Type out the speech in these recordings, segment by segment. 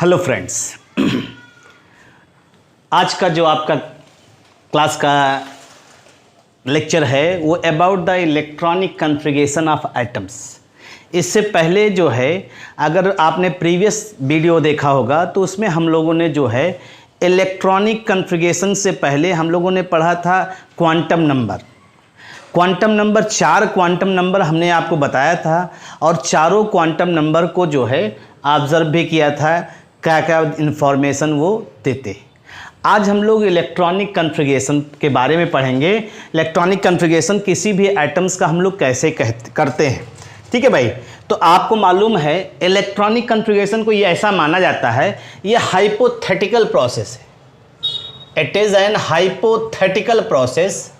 Hello friends, आज का जो आपका क्लास का लेक्चर है वो about the electronic configuration of atoms. इससे पहले जो है, अगर आपने प्रीवियस वीडियो देखा होगा तो उसमें हम लोगों ने जो है इलेक्ट्रॉनिक कॉन्फ़िगरेशन से पहले हम लोगों ने पढ़ा था quantum number. Quantum number 4 quantum number हमने आपको बताया था और चारों क्वांटम नंबर को जो है ऑब्ज़र्व भी किया था, क्या क्या इन्फॉर्मेशन वो देते। आज हम लोग इलेक्ट्रॉनिक कॉन्फ़िगरेशन के बारे में पढ़ेंगे। इलेक्ट्रॉनिक कॉन्फ़िगरेशन किसी भी एटम्स का हम लोग कैसे करते हैं, ठीक है भाई। तो आपको मालूम है इलेक्ट्रॉनिक कॉन्फ़िगरेशन को ये ऐसा माना जाता है, ये हाइपोथेटिकल प्रोसेस है। It is an hypothetical process,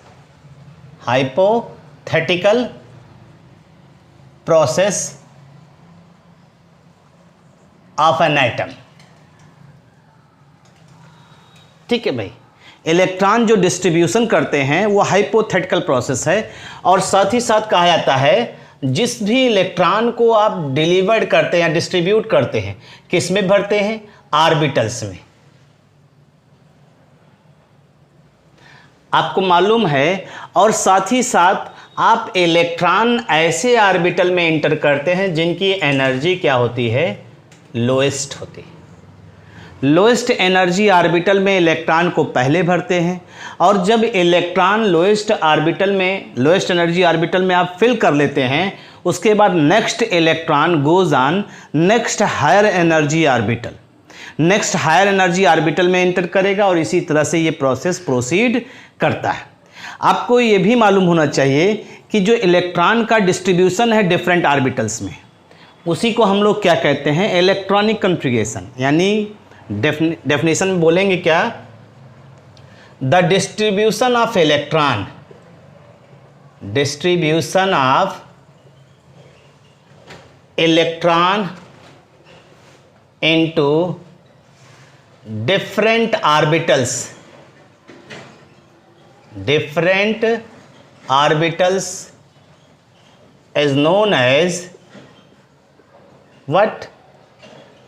hypothetical process of an atom, ठीक है भाई। इलेक्ट्रॉन जो डिस्ट्रीब्यूशन करते हैं वो हाइपोथेटिकल प्रोसेस है। और साथ ही साथ कहा जाता है जिस भी इलेक्ट्रॉन को आप डिलीवर्ड करते हैं या डिस्ट्रीब्यूट करते हैं, किस में भरते हैं? ऑर्बिटल्स में। आपको मालूम है। और साथ ही साथ आप इलेक्ट्रॉन ऐसे ऑर्बिटल में इंटर करते हैं जिनकी एनर्जी क्या होती है? लोएस्ट होती है। लोएस्ट एनर्जी ऑर्बिटल में इलेक्ट्रॉन को पहले भरते हैं और जब इलेक्ट्रॉन लोएस्ट एनर्जी ऑर्बिटल में आप फिल कर लेते हैं, उसके बाद next electron goes on next higher energy orbital, next higher energy orbital में एंटर करेगा और इसी तरह से ये प्रोसेस प्रोसीड करता है। आपको ये भी मालूम होना चाहिए कि जो इलेक्ट्रॉन का डिस्ट्रीब्यूशन है डिफरेंट ऑर्बिटल्स में, उसी को हम लोग क्या कहते हैं? Electronic configuration. यानी डेफिनेशन में बोलेंगे क्या? The distribution of electron, distribution of electron into different orbitals is known as what?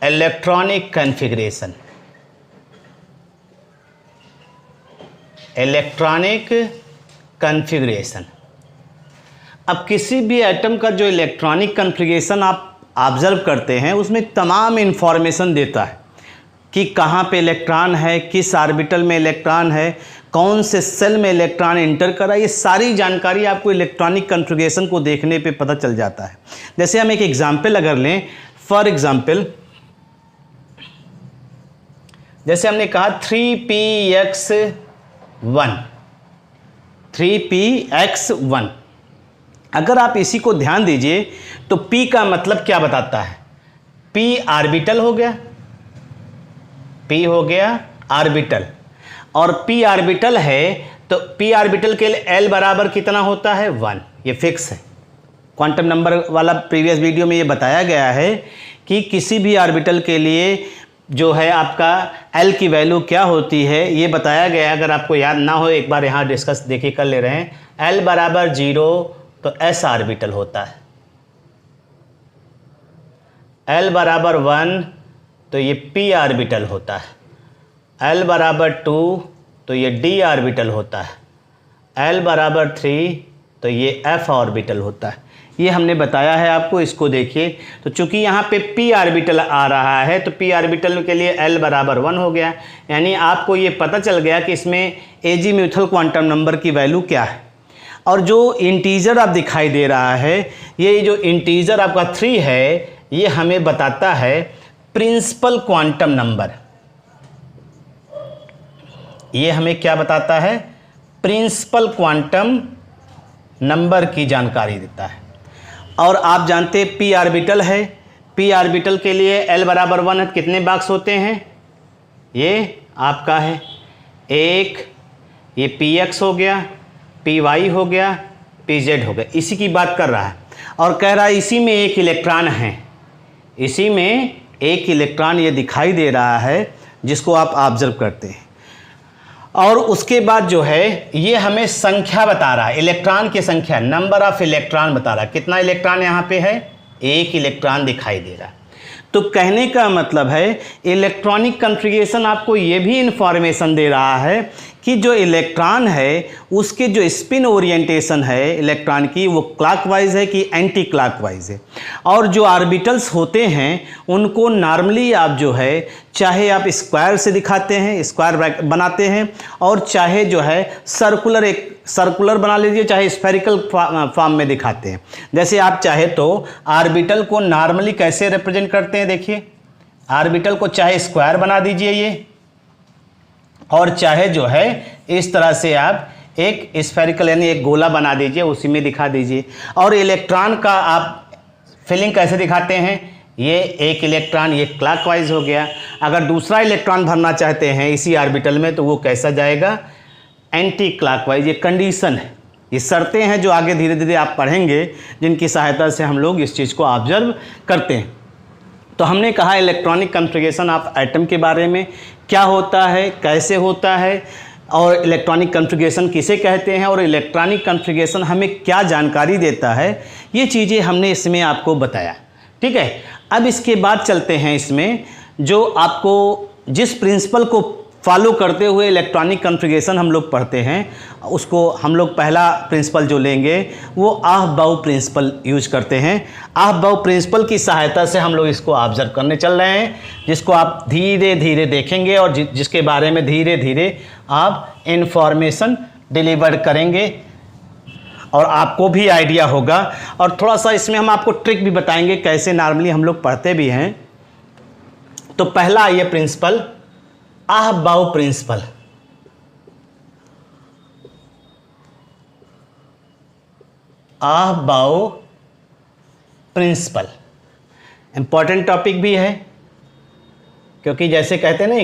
Electronic configuration. Electronic configuration. अब किसी भी एटम का जो इलेक्ट्रॉनिक कॉन्फ़िगरेशन आप ऑब्जर्व करते हैं उसमें तमाम इंफॉर्मेशन देता है कि कहाँ पे इलेक्ट्रॉन है, किस ऑर्बिटल में इलेक्ट्रॉन है, कौन से सेल में इलेक्ट्रॉन इंटर करा। ये सारी जानकारी आपको इलेक्ट्रॉनिक कॉन्फ़िगरेशन को देखने पे पता चल जाता है। जैसे हम एक एग्जांपल अगर लें, फॉर एग्जांपल जैसे हमने कहा 3px1, अगर आप इसी को ध्यान दीजिए तो p का मतलब क्या बताता है? p ऑर्बिटल हो गया, p हो गया ऑर्बिटल, और p ऑर्बिटल है तो p ऑर्बिटल के लिए l बराबर कितना होता है? 1। ये फिक्स है। क्वांटम नंबर वाला प्रीवियस वीडियो में ये बताया गया है कि किसी भी ऑर्बिटल के लिए जो है आपका l की वैल्यू क्या होती है, ये बताया गया है। अगर आपको याद ना हो, एक बार यहाँ डिस्कस देखिए कर ले रहे हैं। l बराबर 0 तो s ऑर्बिटल होता है, l बराबर 1 तो ये p ऑर्बिटल होता है, l बराबर 2 तो ये d ऑर्बिटल होता है, l बराबर 3 तो ये f ऑर्बिटल होता है। ये हमने बताया है आपको, इसको देखिए। तो चूंकि यहाँ पे p ऑर्बिटल आ रहा है तो p ऑर्बिटल के लिए l बराबर 1 हो गया। यानी आपको ये पता चल गया कि इसमें एजीम्यूथल क्वांटम नंबर की वैल्यू क्या है। और जो इंटीजर आप दिखाई दे रहा है, ये जो इंटीजर आपका 3 है, ये हमें बताता है प्रिंसिपल क्वांटम नंबर। ये हमें क्या बताता है? प्रिंसिपल क्वांटम नंबर की जानकारी देता है। और आप जानते हैं p ऑर्बिटल है, p ऑर्बिटल के लिए l बराबर 1 है, कितने बॉक्स होते हैं? ये आपका है 1, ये px हो गया, py हो गया, pz हो गया। इसी की बात कर रहा है और कह रहा है इसी में एक इलेक्ट्रॉन है, इसी में एक इलेक्ट्रॉन ये दिखाई दे रहा है जिसको आप ऑब्जर्व करते हैं। और उसके बाद जो है ये हमें संख्या बता रहा है, इलेक्ट्रॉन की संख्या, नंबर ऑफ इलेक्ट्रॉन बता रहा है। कितना इलेक्ट्रॉन यहाँ पे है? एक इलेक्ट्रॉन दिखाई दे रहा है। तो कहने का मतलब है इलेक्ट्रॉनिक कॉन्फ़िगरेशन आपको ये भी इंफॉर्मेशन दे रहा है कि जो इलेक्ट्रॉन है उसके जो स्पिन ओरिएंटेशन है इलेक्ट्रॉन की वो क्लॉकवाइज है कि एंटी क्लॉकवाइज है। और जो ऑर्बिटल्स होते हैं उनको नॉर्मली आप जो है चाहे आप स्क्वायर से दिखाते हैं, स्क्वायर बनाते हैं, और चाहे जो है सर्कुलर बना लीजिए, चाहे स्फेरिकल फॉर्म में दिखाते हैं। जैसे आप चाहे तो ऑर्बिटल को नॉर्मली कैसे रिप्रेजेंट करते हैं, देखिए ऑर्बिटल को चाहे स्क्वायर बना दीजिए ये, और चाहे जो है इस तरह से आप एक स्फेरिकल यानी एक गोला बना दीजिए, उसी में दिखा दीजिए। और इलेक्ट्रॉन का आप फिलिंग कैसे दिखाते हैं, ये एक इलेक्ट्रॉन ये क्लॉकवाइज हो गया। अगर दूसरा इलेक्ट्रॉन भरना चाहते हैं इसी ऑर्बिटल में तो वो कैसा जाएगा, एंटी क्लॉकवाइज। ये कंडीशन है, ये शर्तें हैं जो आगे धीरे धीरे आप पढ़ेंगे, जिनकी सहायता से हम लोग इस चीज़ को ऑब्जर्व करते हैं। तो हमने कहा इलेक्ट्रॉनिक कॉन्फ़िगरेशन ऑफ एटम के बारे में, क्या होता है, कैसे होता है, और इलेक्ट्रॉनिक कॉन्फ़िगरेशन किसे कहते हैं, और इलेक्ट्रॉनिक कॉन्फ़िगरेशन हमें क्या जानकारी देता है, ये चीज़ें हमने इसमें आपको बताया। ठीक है, अब इसके बाद चलते हैं इसमें जो आपको जिस प्रिंसिपल को फॉलो करते हुए इलेक्ट्रॉनिक कॉन्फ़िगरेशन हम लोग पढ़ते हैं, उसको हम लोग पहला प्रिंसिपल जो लेंगे वो आहबाउ प्रिंसिपल यूज करते हैं। आहबाउ प्रिंसिपल की सहायता से हम लोग इसको ऑब्जर्व करने चल रहे हैं, जिसको आप धीरे धीरे देखेंगे और जिसके बारे में धीरे धीरे आप इंफॉर्मेशन डिलीवर करेंगे और आपको भी आइडिया होगा। और थोड़ा सा इसमें हम आपको ट्रिक भी बताएंगे कैसे नॉर्मली हम लोग पढ़ते भी हैं। तो पहला ये principle Aufbau principle. Aufbau principle important topic भी है, क्योंकि जैसे कहते हैं ना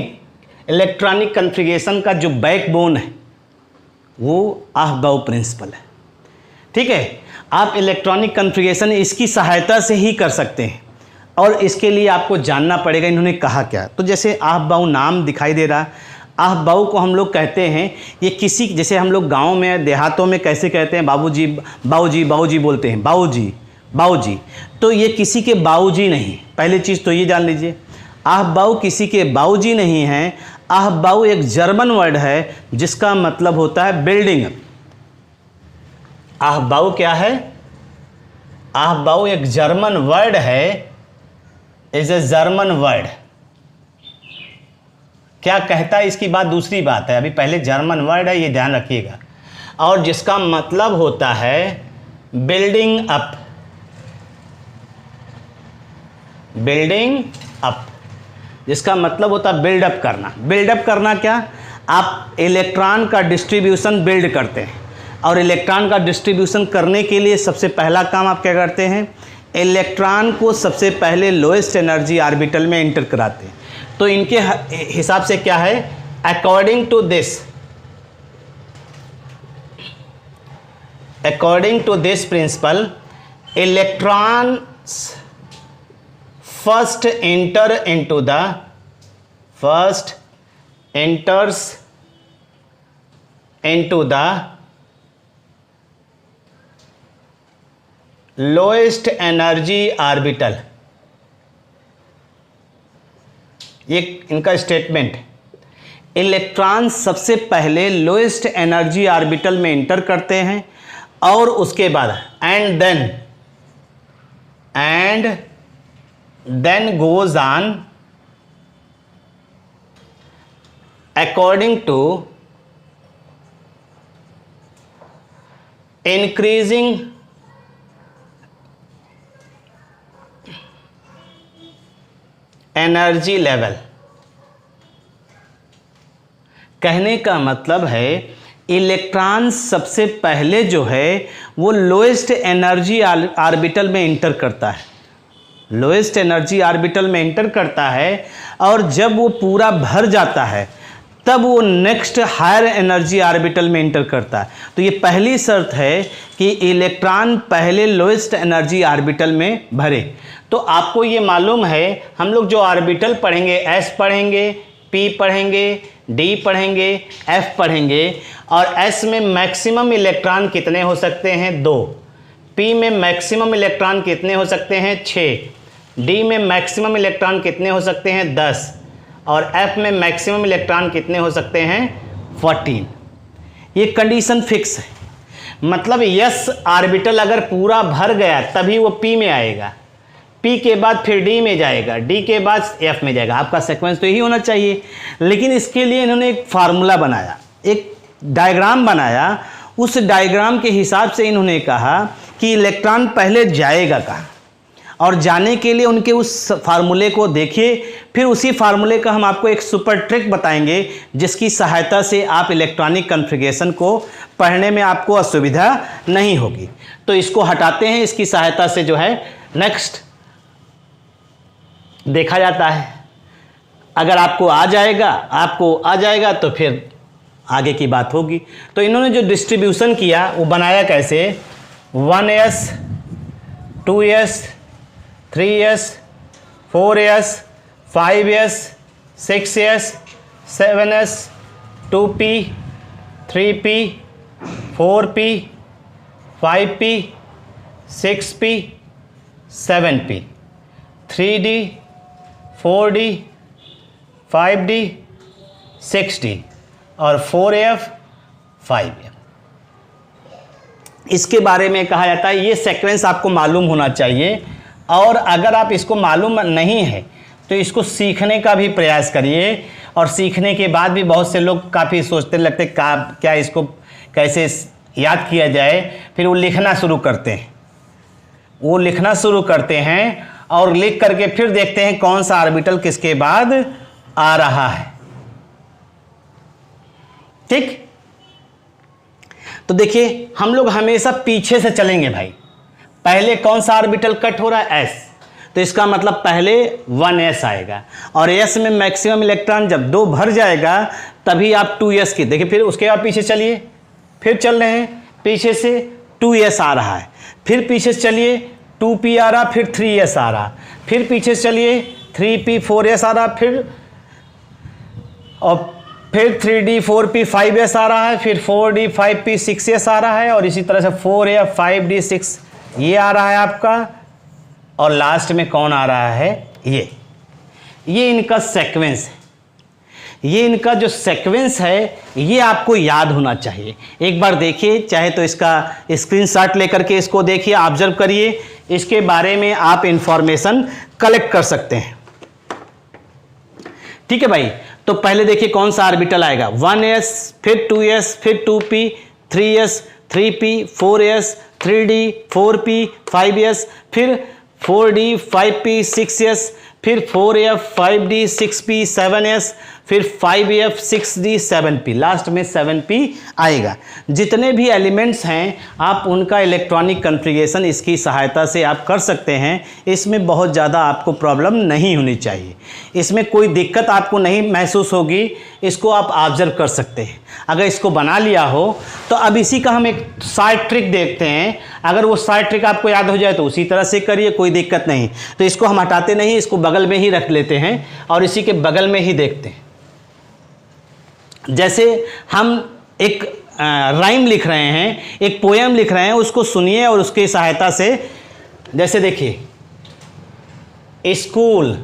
इलेक्ट्रॉनिक कॉन्फ़िगरेशन का जो बैकबोन है वो आहबाउ प्रिंसिपल है। ठीक है, आप इलेक्ट्रॉनिक कॉन्फ़िगरेशन इसकी सहायता से ही कर सकते हैं, और इसके लिए आपको जानना पड़ेगा इन्होंने कहा क्या। तो जैसे आहबाउ नाम दिखाई दे रहा, आहबाउ को हम लोग कहते हैं ये किसी, जैसे हम लोग गांव में देहातों में कैसे कहते हैं बाबूजी बाबूजी बाबूजी बोलते हैं, बाबूजी बाबूजी, तो ये किसी के बाबूजी नहीं। पहली चीज़ तो ये जान लीजिए, आहबाउ किसी के बाबूजी नहीं हैं। आहबाउ एक जर्मन वर्ड है जिसका मतलब होता है बिल्डिंग। आहबाउ क्या है, आहबाउ एक जर्मन वर्ड है, इज ए जर्मन वर्ड। क्या कहता है इसकी बात दूसरी बात है, अभी पहले जर्मन वर्ड है, ये ध्यान रखिएगा, और जिसका मतलब होता है बिल्डिंग अप। बिल्डिंग अप जिसका मतलब होता है बिल्डअप करना। बिल्डअप करना क्या, आप इलेक्ट्रॉन का डिस्ट्रीब्यूशन बिल्ड करते हैं, और इलेक्ट्रॉन का डिस्ट्रीब्यूशन करने के लिए सबसे पहला काम आप क्या करते हैं, इलेक्ट्रॉन को सबसे पहले लोएस्ट एनर्जी ऑर्बिटल में एंटर कराते हैं। तो इनके हिसाब से क्या है, according to this principle electrons enters into the lowest energy orbital. ये इनका स्टेटमेंट, इलेक्ट्रॉन सबसे पहले लोएस्ट एनर्जी ऑर्बिटल में एंटर करते हैं, और उसके बाद and then goes on according to increasing energy level. कहने का मतलब है इलेक्ट्रॉन सबसे पहले जो है वो लोएस्ट एनर्जी ऑर्बिटल में एंटर करता है, लोएस्ट एनर्जी ऑर्बिटल में एंटर करता है, और जब वो पूरा भर जाता है तब वो नेक्स्ट हायर एनर्जी ऑर्बिटल में एंटर करता है। तो ये पहली शर्त है कि इलेक्ट्रॉन पहले लोएस्ट एनर्जी ऑर्बिटल में भरे। तो आपको ये मालूम है, हम लोग जो ऑर्बिटल पढ़ेंगे, एस पढ़ेंगे, पी पढ़ेंगे, डी पढ़ेंगे, एफ पढ़ेंगे, और एस में मैक्सिमम इलेक्ट्रॉन कितने हो सकते हैं, 2। पी में मैक्सिमम इलेक्ट्रॉन कितने हो सकते हैं, 6। डी में मैक्सिमम इलेक्ट्रॉन कितने हो सकते हैं 10 और एफ में मैक्सिमम इलेक्ट्रॉन कितने हो सकते हैं 14। ये कंडीशन फिक्स है, मतलब यस ऑर्बिटल अगर पूरा भर गया तभी वो पी में आएगा, पी के बाद फिर डी में जाएगा, डी के बाद एफ में जाएगा। आपका सीक्वेंस तो यही होना चाहिए। लेकिन इसके लिए इन्होंने एक फार्मूला बनाया, एक डायग्राम बनाया। उस डायग्राम के हिसाब से इन्होंने कहा कि इलेक्ट्रॉन पहले जाएगा कहाँ, और जाने के लिए उनके उस फार्मूले को देखिए। फिर उसी फार्मूले का हम आपको एक सुपर ट्रिक बताएंगे जिसकी सहायता से आप इलेक्ट्रॉनिक कॉन्फ़िगरेशन को पढ़ने में आपको असुविधा नहीं होगी। तो इसको हटाते हैं, इसकी सहायता से जो है नेक्स्ट देखा जाता है। अगर आपको आ जाएगा तो फिर आगे की बात होगी। तो इन्होंने जो डिस्ट्रीब्यूशन किया वो बनाया कैसे, 1s 2s 3s 4s 5s 6s 7s 2p 3p 4p 5p 6p 7p 3d 4d 5d 6d और 4f 5f। इसके बारे में कहा जाता है ये सीक्वेंस आपको मालूम होना चाहिए, और अगर आप इसको मालूम नहीं है तो इसको सीखने का भी प्रयास करिए। और सीखने के बाद भी बहुत से लोग काफ़ी सोचते लगते क्या इसको कैसे याद किया जाए, फिर वो लिखना शुरू करते हैं और लिख करके फिर देखते हैं कौन सा ऑर्बिटल किसके बाद आ रहा है। ठीक, तो देखिए हम लोग हमेशा पीछे से चलेंगे भाई। पहले कौन सा ऑर्बिटल कट हो रहा है, एस, तो इसका मतलब पहले 1s आएगा, और s में मैक्सिमम इलेक्ट्रॉन जब 2 भर जाएगा तभी आप 2s की देखिए। फिर उसके बाद पीछे चलिए, फिर चल रहे हैं, पीछे से 2s आ रहा है, फिर पीछे से चलिए 2p आ रहा, फिर 3s आ रहा, फिर पीछे से चलिए 3p 4s आ रहा, फिर 3d 4p 5s आ रहा है, फिर 4d 5p 6s आ रहा है, और इसी तरह से 4f 5d 6 ये आ रहा है आपका, और लास्ट में कौन आ रहा है, ये इनका सीक्वेंस है। ये इनका जो सीक्वेंस है ये आपको याद होना चाहिए। एक बार देखिए, चाहे तो इसका स्क्रीनशॉट लेकर के इसको देखिए, ऑब्जर्व करिए, इसके बारे में आप इंफॉर्मेशन कलेक्ट कर सकते हैं। ठीक है भाई, तो पहले देखिए कौन सा ऑर्बिटल आएगा, 1s, फिर 2s, फिर 2p, 3s, 3p, 4s, 3d, 4p, 5s, फिर 4d, 5p, 6s, फिर 4f, 5d, 6p, 7s, फिर 5f, 6d, 7p, लास्ट में 7p आएगा। जितने भी एलिमेंट्स हैं आप उनका इलेक्ट्रॉनिक कॉन्फ़िगरेशन इसकी सहायता से आप कर सकते हैं। इसमें बहुत ज़्यादा आपको प्रॉब्लम नहीं होनी चाहिए, इसमें कोई दिक्कत आपको नहीं महसूस होगी। इसको आप ऑब्जर्व कर सकते हैं। अगर इसको बना लिया हो तो अब इसी का हम एक साइड ट्रिक देखते हैं। अगर वो साइड ट्रिक आपको याद हो जाए तो उसी तरह से करिए, कोई दिक्कत नहीं। तो इसको हम हटाते नहीं, इसको बगल में ही रख लेते हैं और इसी के बगल में ही देखते हैं। जैसे हम एक राइम लिख रहे हैं, एक पोएम लिख रहे हैं, उसको सुनिए और उसकी सहायता से, जैसे देखिए, स्कूल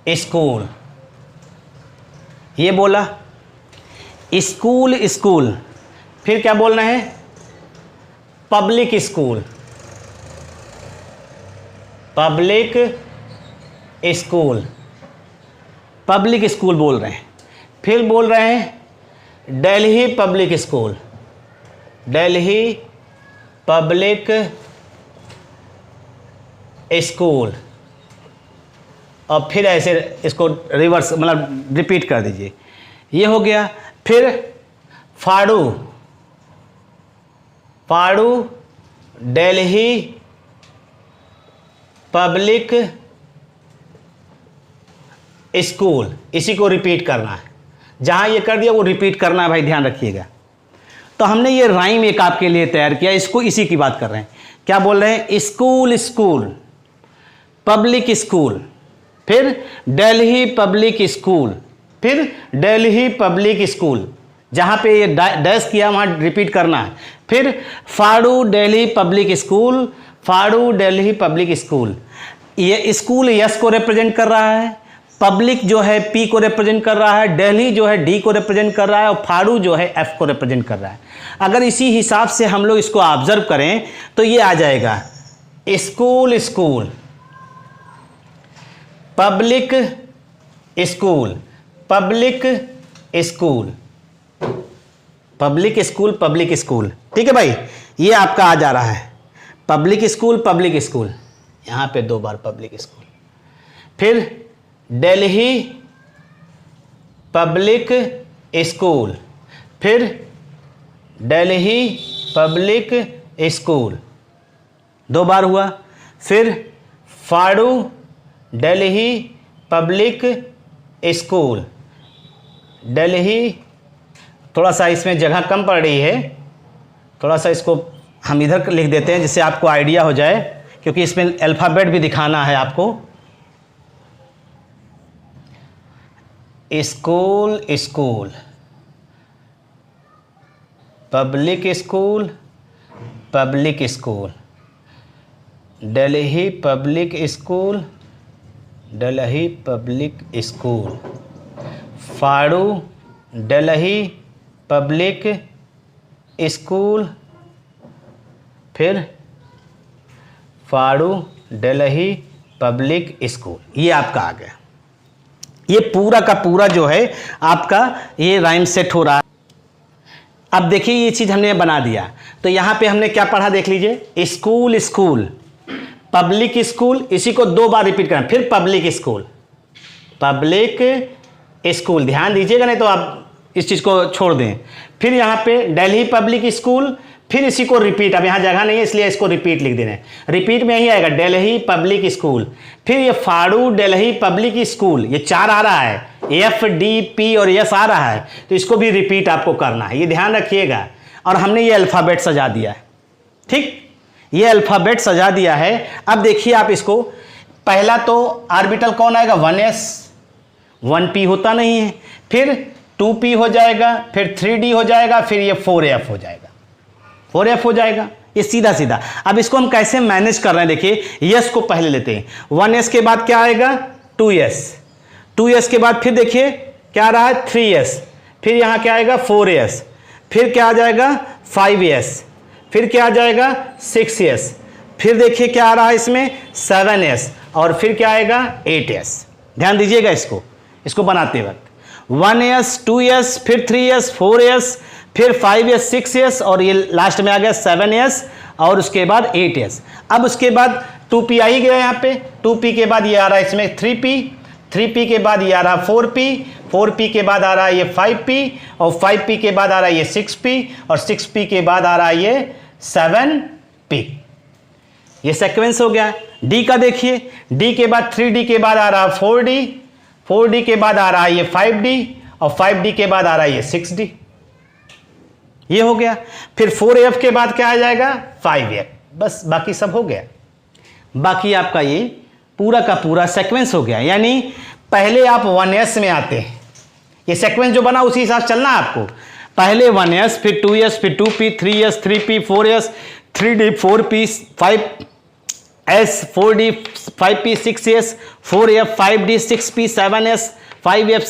स्कूल, ये बोला स्कूल स्कूल, फिर क्या बोलना है, public school public school, public school बोल रहे हैं। फिर बोल रहे हैं Delhi public school, Delhi public school, और फिर ऐसे इसको रिवर्स मतलब रिपीट कर दीजिए, ये हो गया। फिर फाड़ू फाड़ू दिल्ली पब्लिक स्कूल, इसी को रिपीट करना है। जहाँ ये कर दिया वो रिपीट करना है भाई, ध्यान रखिएगा। तो हमने ये राइम एक आपके लिए तैयार किया, इसको इसी की बात कर रहे हैं। क्या बोल रहे हैं, स्कूल स्कूल पब्लिक स्कूल, फिर दिल्ली पब्लिक स्कूल, फिर दिल्ली पब्लिक स्कूल, जहाँ पे ये डैश किया वहाँ रिपीट करना है। फिर फाड़ू दिल्ली पब्लिक स्कूल, फाड़ू दिल्ली पब्लिक स्कूल, ये स्कूल यस को रिप्रेजेंट कर रहा है, पब्लिक जो है पी को रिप्रेजेंट कर रहा है, दिल्ली जो है डी को रिप्रेजेंट कर रहा है और फाड़ू जो है एफ को रिप्रेजेंट कर रहा है। अगर इसी हिसाब से हम लोग इसको ऑब्जर्व करें तो ये आ जाएगा school school, public school, public school, public school, public school. ठीक है भाई, ये आपका आ जा रहा है पब्लिक स्कूल, पब्लिक स्कूल, यहाँ पे 2 बार पब्लिक स्कूल, फिर दिल्ली पब्लिक स्कूल, फिर दिल्ली पब्लिक स्कूल 2 बार हुआ, फिर फाड़ू दिल्ली पब्लिक स्कूल, दिल्ली, थोड़ा सा इसमें जगह कम पड़ रही है, थोड़ा सा इसको हम इधर लिख देते हैं जिससे आपको आइडिया हो जाए, क्योंकि इसमें अल्फ़ाबेट भी दिखाना है आपको। School school, public school, public school, Delhi public school, Delhi public school, फाड़ू दिल्ली पब्लिक स्कूल, फिर फाड़ू दिल्ली पब्लिक स्कूल। ये आपका आ गया। ये पूरा का पूरा जो है आपका ये राइम सेट हो रहा है। अब देखिए ये चीज़ हमने बना दिया, तो यहाँ पे हमने क्या पढ़ा देख लीजिए, स्कूल स्कूल, पब्लिक स्कूल, इसी को 2 बार रिपीट करना, फिर पब्लिक स्कूल, पब्लिक स्कूल, ध्यान दीजिएगा नहीं तो आप इस चीज़ को छोड़ दें। फिर यहाँ पे दिल्ली पब्लिक स्कूल, फिर इसी को रिपीट, अब यहाँ जगह नहीं है इसलिए इसको रिपीट लिख देना है, रिपीट में यही आएगा दिल्ली पब्लिक स्कूल, फिर ये फाड़ू दिल्ली पब्लिक स्कूल, ये 4 आ रहा है, एफ डी पी और यस आ रहा है, तो इसको भी रिपीट आपको करना है, ये ध्यान रखिएगा। और हमने ये अल्फ़ाबेट सजा दिया है, ठीक, ये अल्फ़ाबेट सजा दिया है। अब देखिए आप इसको, पहला तो ऑर्बिटल कौन आएगा, 1s, 1p होता नहीं है, फिर 2p हो जाएगा, फिर 3d हो जाएगा, फिर ये 4f हो जाएगा, 4f हो जाएगा, ये सीधा सीधा। अब इसको हम कैसे मैनेज कर रहे हैं, देखिए यस को पहले लेते हैं, 1s के बाद क्या आएगा 2s, 2s के बाद फिर देखिए क्या आ रहा है 3s, फिर यहाँ क्या आएगा 4s, फिर क्या आ जाएगा 5s, फिर क्या आ जाएगा 6s, फिर देखिए क्या आ रहा है इसमें 7s, और फिर क्या आएगा 8s। ध्यान दीजिएगा इसको बनाते वक्त, 1s 2s फिर 3s 4s फिर 5s 6s और ये लास्ट में आ गया 7s और उसके बाद 8s। अब उसके बाद 2p आ ही गया यहाँ पे, 2p के बाद ये आ रहा है इसमें 3p, 3p के बाद ये आ रहा है 4p, 4p के बाद आ रहा है ये 5p और 5p के बाद आ रहा है ये 6p और 6p के बाद आ रहा है ये 7p। ये सीक्वेंस हो गया। d का देखिए, d के बाद 3d के बाद आ रहा है 4d, 4d के बाद आ रहा है ये 5d और 5d के बाद आ रहा है ये 6d। ये हो गया। फिर 4f के बाद क्या आ जाएगा 5f, बस बाकी सब हो गया। बाकी आपका ये पूरा का पूरा सीक्वेंस हो गया। यानी पहले आप 1s में आते हैं, ये सीक्वेंस जो बना उसी हिसाब से चलना है आपको। पहले 1s फिर 2s फिर 2p 3s 3p 4s 3d 4p 5s 4d 5p 6s 4f 5d 6p 7s 5f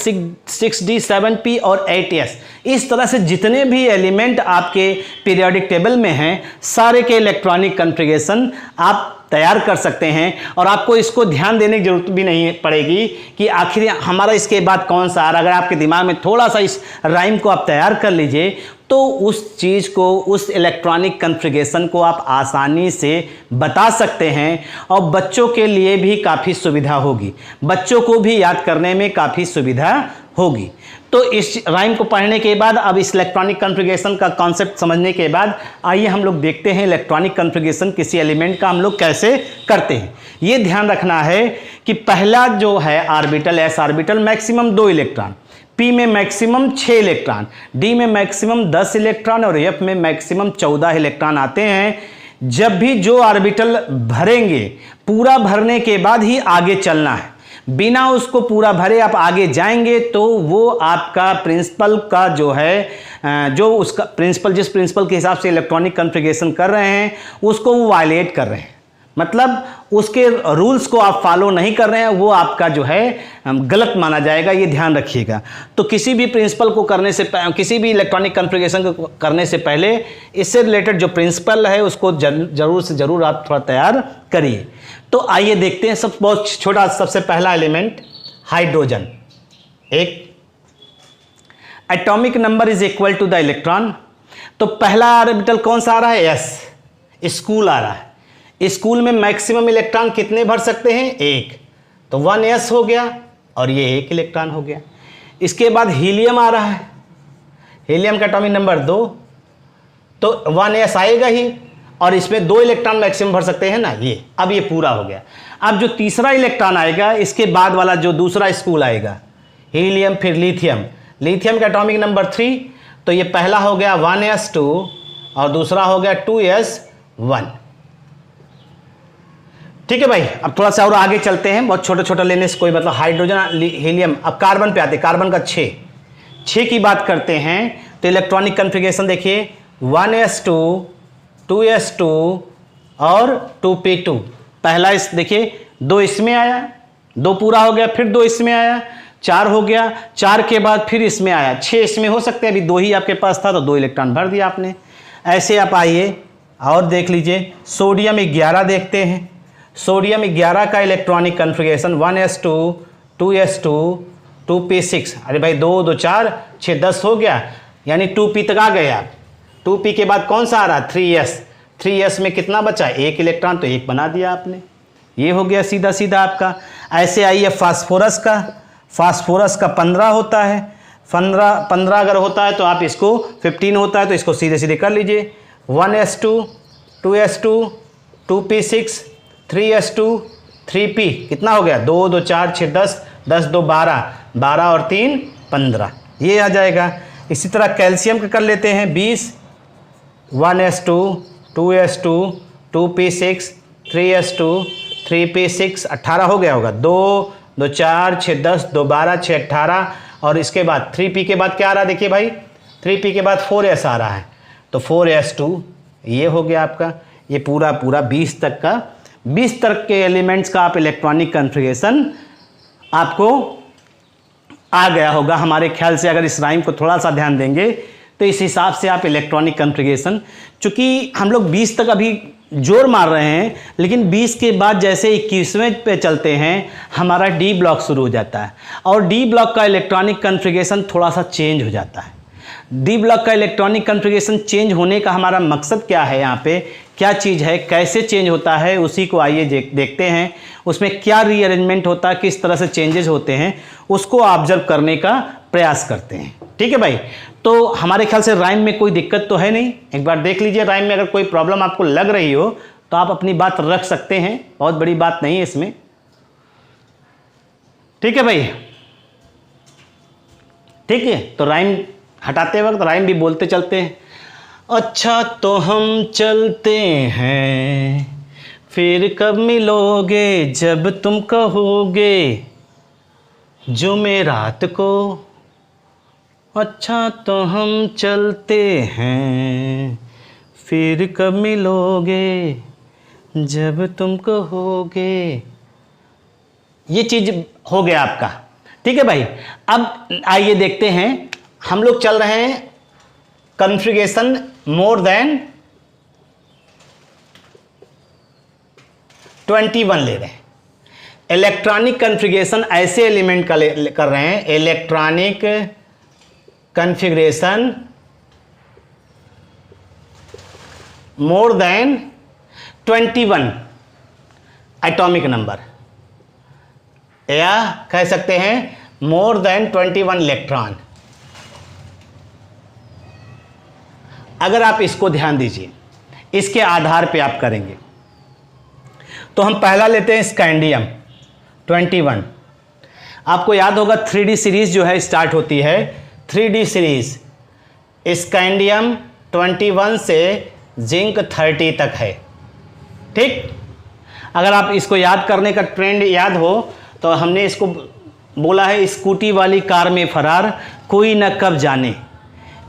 6d 7p और 8s। इस तरह से जितने भी एलिमेंट आपके पीरियोडिक टेबल में हैं सारे के इलेक्ट्रॉनिक कॉन्फ़िगरेशन आप तैयार कर सकते हैं। और आपको इसको ध्यान देने की जरूरत भी नहीं पड़ेगी कि आखिर हमारा इसके बाद कौन सा आ रहा है। अगर आपके दिमाग में थोड़ा सा इस राइम को आप तैयार कर लीजिए तो उस चीज़ को, उस इलेक्ट्रॉनिक कॉन्फ़िगरेशन को आप आसानी से बता सकते हैं और बच्चों के लिए भी काफ़ी सुविधा होगी, बच्चों को भी याद करने में काफ़ी सुविधा होगी। तो इस राइम को पढ़ने के बाद, अब इस इलेक्ट्रॉनिक कॉन्फ़िगरेशन का कॉन्सेप्ट समझने के बाद आइए हम लोग देखते हैं इलेक्ट्रॉनिक कॉन्फ़िगरेशन किसी एलिमेंट का हम लोग कैसे करते हैं। ये ध्यान रखना है कि पहला जो है orbital, S orbital, maximum 2 electron, P में मैक्सिमम 6 इलेक्ट्रॉन, डी में मैक्सिमम 10 इलेक्ट्रॉन और एफ में मैक्सिमम 14 इलेक्ट्रॉन आते हैं। जब भी जो ऑर्बिटल भरेंगे पूरा भरने के बाद ही आगे चलना है, बिना उसको पूरा भरे आप आगे जाएंगे तो वो आपका प्रिंसिपल का जो है, जो उसका प्रिंसिपल, जिस प्रिंसिपल के हिसाब से इलेक्ट्रॉनिक कॉन्फ़िगरेशन कर रहे हैं उसको वो वायलेट कर रहे हैं। मतलब उसके रूल्स को आप फॉलो नहीं कर रहे हैं, वो आपका जो है गलत माना जाएगा, ये ध्यान रखिएगा। तो किसी भी प्रिंसिपल को करने से, किसी भी इलेक्ट्रॉनिक कॉन्फ़िगरेशन को करने से पहले इससे रिलेटेड जो प्रिंसिपल है उसको जरूर से ज़रूर आप थोड़ा तैयार करिए। तो आइए देखते हैं। बहुत छोटा, सबसे पहला एलिमेंट हाइड्रोजन। एक atomic number is equal to the electron. तो पहला ऑर्बिटल कौन सा आ रहा है? एस। स्कूल आ रहा है। स्कूल में मैक्सिमम इलेक्ट्रॉन कितने भर सकते हैं? एक। तो 1s हो गया और ये 1 इलेक्ट्रॉन हो गया। इसके बाद हीलियम आ रहा है। हीलियम का एटॉमिक नंबर 2, तो 1s आएगा ही, और इसमें 2 इलेक्ट्रॉन मैक्सिमम भर सकते हैं ना, ये। अब ये पूरा हो गया। अब जो तीसरा इलेक्ट्रॉन आएगा, इसके बाद वाला जो दूसरा स्कूल आएगा, हीलियम, फिर लिथियम। लिथियम का एटॉमिक नंबर 3, तो ये पहला हो गया 1s2 और दूसरा हो गया 2s1। ठीक है भाई। अब थोड़ा सा और आगे चलते हैं, बहुत छोटा छोटा लेने से कोई मतलब। Hydrogen, helium. अब कार्बन पे आते हैं। कार्बन का 6 की बात करते हैं। तो इलेक्ट्रॉनिक कॉन्फ़िगरेशन देखिए, 1s2, 2s2 और 2p2। पहला इस देखिए, 2 इसमें आया, 2 पूरा हो गया, फिर 2 इसमें आया, 4 हो गया, 4 के बाद फिर इसमें आया, 6 इसमें हो सकते हैं। अभी 2 ही आपके पास था तो 2 इलेक्ट्रॉन भर दिया आपने। ऐसे आप आइए और देख लीजिए, सोडियम 11 देखते हैं। सोडियम 11 का electronic configuration 1s2, 2s2, 2p6। अरे भाई 2, 2, 4, 6, 10 हो गया, यानी 2p तक आ गए आप। 2p के बाद कौन सा आ रहा? 3s। 3s में कितना बचा? 1 इलेक्ट्रॉन, तो 1 बना दिया आपने। ये हो गया सीधा सीधा आपका। ऐसे आइए फास्फोरस का। फास्फोरस का 15 होता है। 15 अगर होता है तो आप इसको 15 होता है तो इसको सीधे सीधे कर लीजिए। 1s2, 2s2, 2p6, 3s2, 3p। कितना हो गया? 2, 2, 4, 6, 10, 10, 2, 12, 12 और 3, 15, ये आ जाएगा। इसी तरह कैल्शियम का कर लेते हैं 20। 1s2, 2s2, 2p6, 3s2, 3p6, 18 हो गया होगा। 2, 2, 4, 6, 10, 2, 12, 6, 18। और इसके बाद 3p के बाद क्या आ रहा है? देखिए भाई, 3p के बाद 4s आ रहा है, तो 4s2 ये हो गया आपका। ये पूरा 20 तक का, 20 तक के एलिमेंट्स का आप इलेक्ट्रॉनिक कॉन्फ़िगरेशन आपको आ गया होगा हमारे ख्याल से। अगर इस राइम को थोड़ा सा ध्यान देंगे तो इस हिसाब से आप इलेक्ट्रॉनिक कॉन्फ़िगरेशन, चूँकि हम लोग 20 तक अभी जोर मार रहे हैं, लेकिन 20 के बाद जैसे 21वें पे चलते हैं हमारा डी ब्लॉक शुरू हो जाता है, और डी ब्लॉक का इलेक्ट्रॉनिक कॉन्फ़िगरेशन थोड़ा सा चेंज हो जाता है। डी ब्लॉक का इलेक्ट्रॉनिक कॉन्फ़िगरेशन चेंज होने का हमारा मकसद क्या है, यहाँ पे क्या चीज़ है, कैसे चेंज होता है, उसी को आइए देखते हैं। उसमें क्या रीअरेंजमेंट होता है, किस तरह से चेंजेस होते हैं, उसको ऑब्जर्व करने का प्रयास करते हैं। ठीक है भाई। तो हमारे ख्याल से राइम में कोई दिक्कत तो है नहीं। एक बार देख लीजिए, राइम में अगर कोई प्रॉब्लम आपको लग रही हो तो आप अपनी बात रख सकते हैं, बहुत बड़ी बात नहीं है इसमें। ठीक है भाई। ठीक है, तो राइम हटाते वक्त राइम भी बोलते चलते हैं। अच्छा तो हम चलते हैं, फिर कब मिलोगे, जब तुम कहोगे जुमेरात को। अच्छा तो हम चलते हैं, फिर कब मिलोगे, जब तुम कहोगे। ये चीज़ हो गया आपका। ठीक है भाई। अब आइए देखते हैं, हम लोग चल रहे हैं कॉन्फ़िगरेशन मोर देन 21 ले रहे हैं। इलेक्ट्रॉनिक कॉन्फ़िगरेशन ऐसे एलिमेंट का कर रहे हैं, electronic configuration more than 21 atomic number, या कह सकते हैं मोर देन 21 इलेक्ट्रॉन। अगर आप इसको ध्यान दीजिए, इसके आधार पे आप करेंगे। तो हम पहला लेते हैं स्कैंडियम 21। आपको याद होगा 3D सीरीज जो है स्टार्ट होती है, 3D सीरीज स्कैंडियम 21 से जिंक 30 तक है। ठीक। अगर आप इसको याद करने का ट्रेंड याद हो तो हमने इसको बोला है, स्कूटी वाली कार में फरार कोई न कब जाने।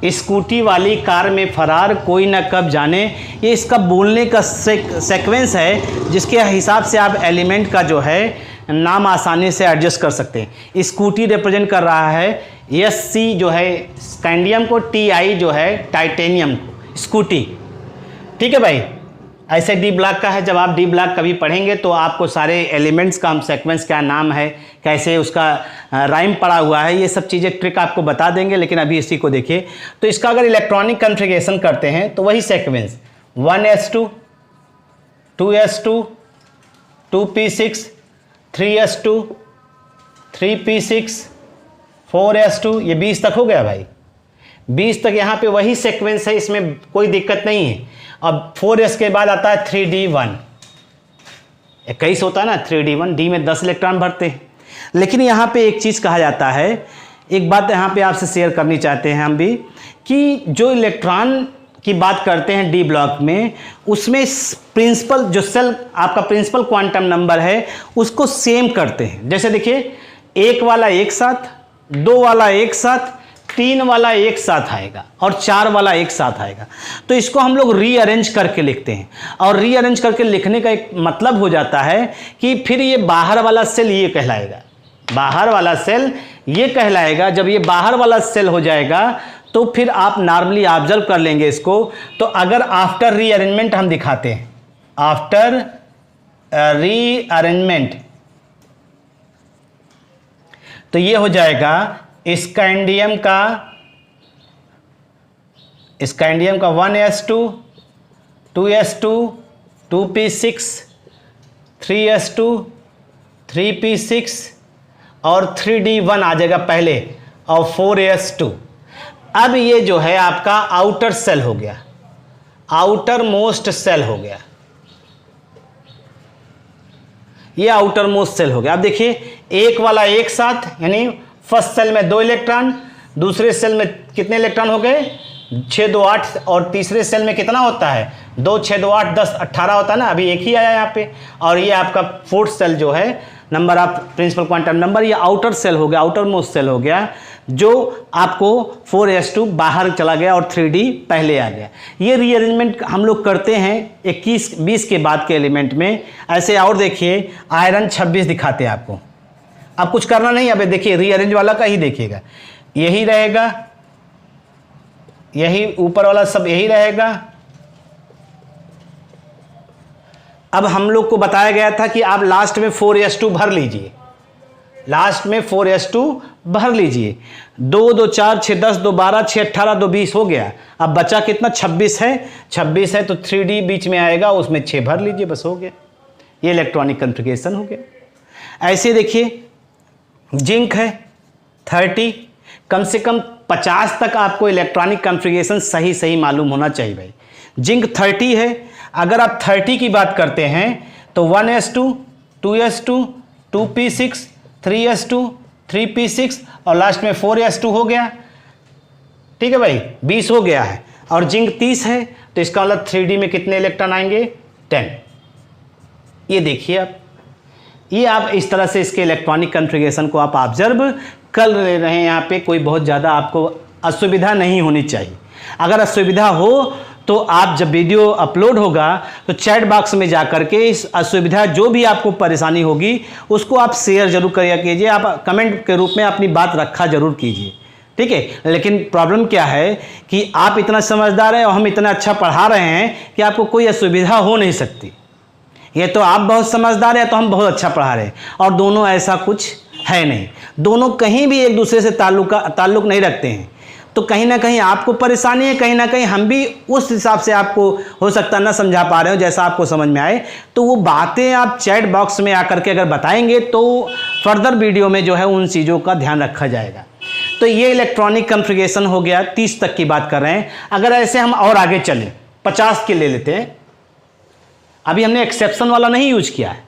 स्कूटी वाली कार में फरार कोई न कब जाने, ये इसका बोलने का सीक्वेंस है जिसके हिसाब से आप एलिमेंट का जो है नाम आसानी से एडजस्ट कर सकते हैं। स्कूटी रिप्रेजेंट कर रहा है SC जो है स्कैंडियम को, TI जो है टाइटेनियम को, स्कूटी। ठीक है भाई, ऐसे डी ब्लॉक का है। जब आप डी ब्लॉक कभी पढ़ेंगे तो आपको सारे एलिमेंट्स का हम सीक्वेंस क्या नाम है, कैसे उसका राइम पड़ा हुआ है, ये सब चीज़ें ट्रिक आपको बता देंगे। लेकिन अभी इसी को देखिए, तो इसका अगर इलेक्ट्रॉनिक कॉन्फ़िगरेशन करते हैं तो वही sequence 1s2 2s2 2p6 3s2 3p6 4s2, ये 20 तक हो गया भाई। 20 तक यहाँ पे वही सीक्वेंस है, इसमें कोई दिक्कत नहीं है। अब 4s के बाद आता है 3d1, 21 होता है ना 3d1, डी में 10 इलेक्ट्रॉन भरते हैं। लेकिन यहाँ पे एक चीज़ कहा जाता है, एक बात यहाँ पे आपसे शेयर करनी चाहते हैं हम भी, कि जो इलेक्ट्रॉन की बात करते हैं डी ब्लॉक में, उसमें प्रिंसिपल जो सेल आपका प्रिंसिपल क्वांटम नंबर है उसको सेम करते हैं। जैसे देखिए, 1 वाला एक साथ, 2 वाला एक साथ, 3 वाला एक साथ आएगा और 4 वाला एक साथ आएगा। तो इसको हम लोग रीअरेंज करके लिखते हैं, और रीअरेंज करके लिखने का एक मतलब हो जाता है कि फिर ये बाहर वाला सेल ये कहलाएगा, बाहर वाला सेल ये कहलाएगा। जब ये बाहर वाला सेल हो जाएगा तो फिर आप नॉर्मली ऑब्जर्व कर लेंगे इसको। तो अगर आफ्टर रीअरेंजमेंट हम दिखाते हैं, आफ्टर रीअरेंजमेंट, तो ये हो जाएगा स्कैंडियम का 1s2 2s2 2p6 3s2 3p6 और 3d1 आ जाएगा पहले, और 4s2। अब ये जो है आपका आउटर सेल हो गया, आउटर मोस्ट सेल हो गया, ये आउटर मोस्ट सेल हो गया। अब देखिए, 1 वाला एक साथ, यानी फर्स्ट सेल में 2 इलेक्ट्रॉन, दूसरे सेल में कितने इलेक्ट्रॉन हो गए 6 2 8, और तीसरे सेल में कितना होता है 2 6 2 8 10 18 होता है ना, अभी एक ही आया यहाँ पे। और ये आपका फोर्थ सेल जो है number of principal quantum number, ये आउटर सेल हो गया, आउटर मोस्ट सेल हो गया, जो आपको 4s2 बाहर चला गया और 3d पहले आ गया। ये रीअरेंजमेंट हम लोग करते हैं 21-20 के बाद के एलिमेंट में। ऐसे और देखिए, आयरन 26 दिखाते हैं आपको, अब कुछ करना नहीं। अब देखिए, रीअरेंज वाला का ही देखिएगा, यही रहेगा, यही ऊपर वाला सब यही रहेगा। अब हम लोग को बताया गया था कि आप लास्ट में 4s2 भर लीजिए, लास्ट में 4s2 भर लीजिए। 2 2 4 6 10 2 12 6 18 2 20 हो गया। अब बचा कितना 26 है, 26 है तो 3d बीच में आएगा, उसमें 6 भर लीजिए, बस हो गया। ये इलेक्ट्रॉनिक कॉन्फ़िगरेशन हो गया। ऐसे देखिए, जिंक है 30, कम से कम 50 तक आपको इलेक्ट्रॉनिक कॉन्फ़िगरेशन सही सही मालूम होना चाहिए भाई। जिंक 30 है, अगर आप 30 की बात करते हैं तो 1s2 2s2 2p6 3s2 3p6 और लास्ट में 4s2 हो गया। ठीक है भाई, 20 हो गया है, और जिंक 30 है, तो इसका मतलब 3d में कितने इलेक्ट्रॉन आएंगे 10। ये देखिए आप इस तरह से इसके इलेक्ट्रॉनिक कॉन्फ़िगरेशन को आप ऑब्जर्व कर ले रहे हैं। यहाँ पे कोई बहुत ज़्यादा आपको असुविधा नहीं होनी चाहिए। अगर असुविधा हो तो आप जब वीडियो अपलोड होगा तो चैट बॉक्स में जा कर के इस असुविधा, जो भी आपको परेशानी होगी, उसको आप शेयर जरूर करिए कीजिए, आप कमेंट के रूप में अपनी बात रखा जरूर कीजिए। ठीक है, लेकिन प्रॉब्लम क्या है कि आप इतना समझदार हैं और हम इतना अच्छा पढ़ा रहे हैं कि आपको कोई असुविधा हो नहीं सकती। ये तो आप बहुत समझदार हैं तो हम बहुत अच्छा पढ़ा रहे हैं, और दोनों ऐसा कुछ है नहीं। दोनों कहीं भी एक दूसरे से ताल्लुक नहीं रखते हैं। तो कहीं ना कहीं आपको परेशानी है, कहीं ना कहीं हम भी उस हिसाब से आपको हो सकता ना समझा पा रहे हो जैसा आपको समझ में आए। तो वो बातें आप चैट बॉक्स में आकर के अगर बताएंगे तो फर्दर वीडियो में जो है उन चीज़ों का ध्यान रखा जाएगा। तो ये इलेक्ट्रॉनिक कॉन्फ़िगरेशन हो गया, 30 तक की बात कर रहे हैं। अगर ऐसे हम और आगे चलें, 50 के ले लेते हैं। अभी हमने एक्सेप्शन वाला नहीं यूज किया है,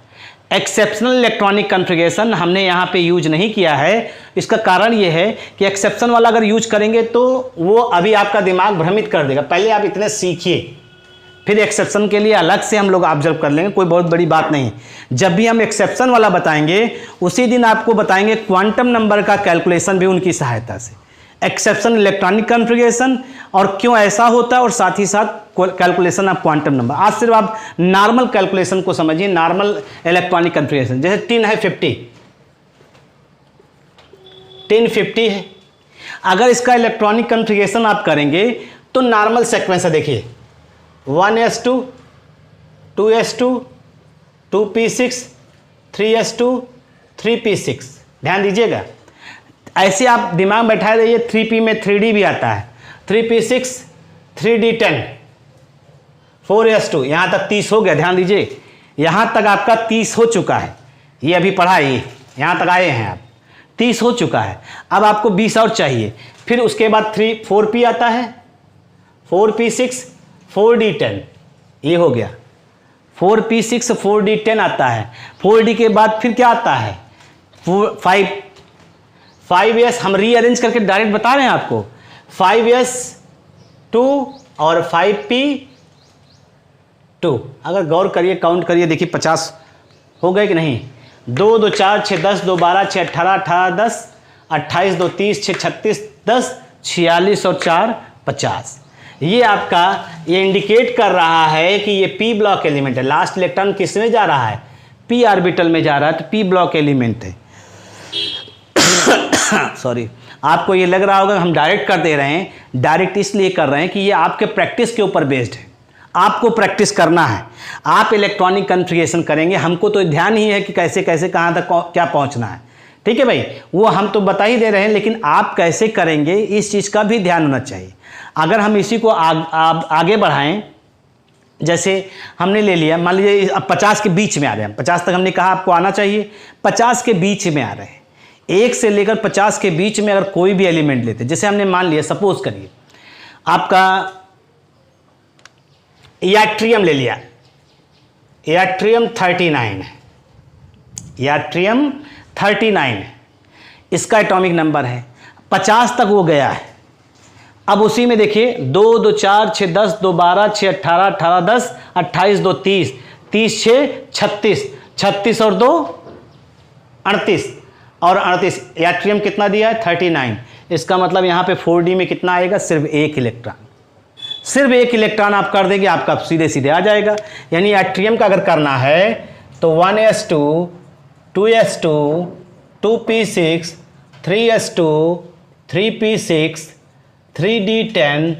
एक्सेप्शनल इलेक्ट्रॉनिक कॉन्फ़िगरेशन हमने यहाँ पे यूज नहीं किया है। इसका कारण ये है कि एक्सेप्शन वाला अगर यूज करेंगे तो वो अभी आपका दिमाग भ्रमित कर देगा। पहले आप इतने सीखिए, फिर एक्सेप्शन के लिए अलग से हम लोग ऑब्जर्व कर लेंगे, कोई बहुत बड़ी बात नहीं। जब भी हम एक्सेप्शन वाला बताएंगे उसी दिन आपको बताएंगे क्वांटम नंबर का कैलकुलेशन भी उनकी सहायता से। एक्सेप्शन इलेक्ट्रॉनिक कॉन्फ़िगरेशन और क्यों ऐसा होता है, और साथ ही साथ कैलकुलेशन ऑफ क्वांटम नंबर। आज सिर्फ आप नॉर्मल कैलकुलेशन को समझिए, नॉर्मल इलेक्ट्रॉनिक कॉन्फ़िगरेशन। जैसे 10 है 50, 1050 है, अगर इसका इलेक्ट्रॉनिक कॉन्फ़िगरेशन आप करेंगे तो नॉर्मल सीक्वेंस है, देखिए 1s2, 2s2, 2p6, 3s2, 3p6। ध्यान दीजिएगा, ऐसे आप दिमाग में बैठाए रहिए। 3p में 3d भी आता है, 3p6, 3d10, 4s2, यहाँ तक 30 हो गया। ध्यान दीजिए, यहाँ तक आपका 30 हो चुका है, ये अभी पढ़ा है, यहाँ तक आए हैं आप, 30 हो चुका है। अब आपको 20 और चाहिए। फिर उसके बाद 4p आता है, 4p6, 4d10, ये हो गया। 4p6, 4d10 आता है। 4d के बाद फिर क्या आता है, 5s, हम रीअरेंज करके डायरेक्ट बता रहे हैं आपको। 5s2 और 5p2। अगर गौर करिए, काउंट करिए, देखिए 50 हो गए कि नहीं। 2 2 4 6 10, 2 12 6 18, 18 10, 28 2 30, 6 36, 10 46 और 4 50। ये आपका ये इंडिकेट कर रहा है कि ये p ब्लॉक एलिमेंट है। लास्ट इलेक्ट्रॉन किस में जा रहा है, p ऑर्बिटल में जा रहा है, तो p ब्लॉक एलिमेंट है। सॉरी, आपको ये लग रहा होगा हम डायरेक्ट कर दे रहे हैं। डायरेक्ट इसलिए कर रहे हैं कि ये आपके प्रैक्टिस के ऊपर बेस्ड है, आपको प्रैक्टिस करना है। आप इलेक्ट्रॉनिक कॉन्फ़िगरेशन करेंगे, हमको तो ध्यान ही है कि कैसे कैसे कहाँ तक क्या पहुँचना है। ठीक है भाई, वो हम तो बता ही दे रहे हैं, लेकिन आप कैसे करेंगे इस चीज़ का भी ध्यान होना चाहिए। अगर हम इसी को आगे बढ़ाएं, जैसे हमने ले लिया, मान लीजिए अब 50 के बीच में आ रहे हैं, 50 तक हमने कहा आपको आना चाहिए, 50 के बीच में आ रहे हैं। 1 से लेकर 50 के बीच में अगर कोई भी एलिमेंट लेते, जैसे हमने मान लिया, सपोज करिए आपका याट्रियम ले लिया, याट्रियम 39 है, याट्रियम 39 है, इसका एटॉमिक नंबर है, 50 तक वो गया है। अब उसी में देखिए 2 2 4 6 10, 2 12 6 18, 18 10, 28 2 30, 30 6 36, 36 और 2 38, और 38 याट्रियम कितना दिया है, 39। इसका मतलब यहाँ पे 4d में कितना आएगा, सिर्फ 1 इलेक्ट्रॉन। सिर्फ 1 इलेक्ट्रॉन आप कर देंगे, आपका सीधे सीधे आ जाएगा। यानी याट्रियम का अगर करना है तो 1s2, 2s2, 2p6, 3s2, 3p6, 3d10,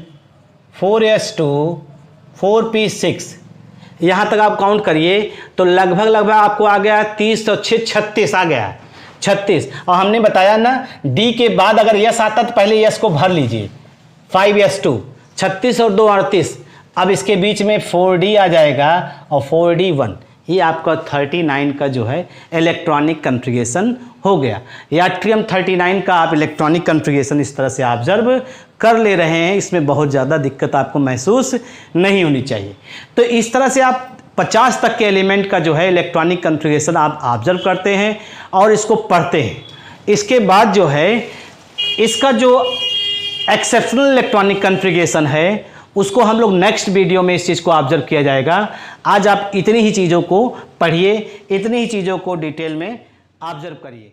4s2, 4p6, यहाँ तक आप काउंट करिए तो लगभग आपको आ गया 30 और 6 36 आ गया, 36। और हमने बताया ना, d के बाद अगर यस आता तो पहले यस को भर लीजिए, 5s2, 36 और 2 38। अब इसके बीच में 4d आ जाएगा और 4d1। ये आपका 39 का जो है इलेक्ट्रॉनिक कॉन्फ़िगरेशन हो गया। याट्रियम 39 का आप इलेक्ट्रॉनिक कॉन्फ़िगरेशन इस तरह से ऑब्जर्व कर ले रहे हैं, इसमें बहुत ज़्यादा दिक्कत आपको महसूस नहीं होनी चाहिए। तो इस तरह से आप 50 तक के एलिमेंट का जो है इलेक्ट्रॉनिक कॉन्फ़िगरेशन आप ऑब्जर्व करते हैं और इसको पढ़ते हैं। इसके बाद जो है इसका जो एक्सेप्शनल इलेक्ट्रॉनिक कॉन्फ़िगरेशन है उसको हम लोग नेक्स्ट वीडियो में इस चीज़ को ऑब्जर्व किया जाएगा। आज आप इतनी ही चीज़ों को पढ़िए, इतनी ही चीज़ों को डिटेल में ऑब्जर्व करिए।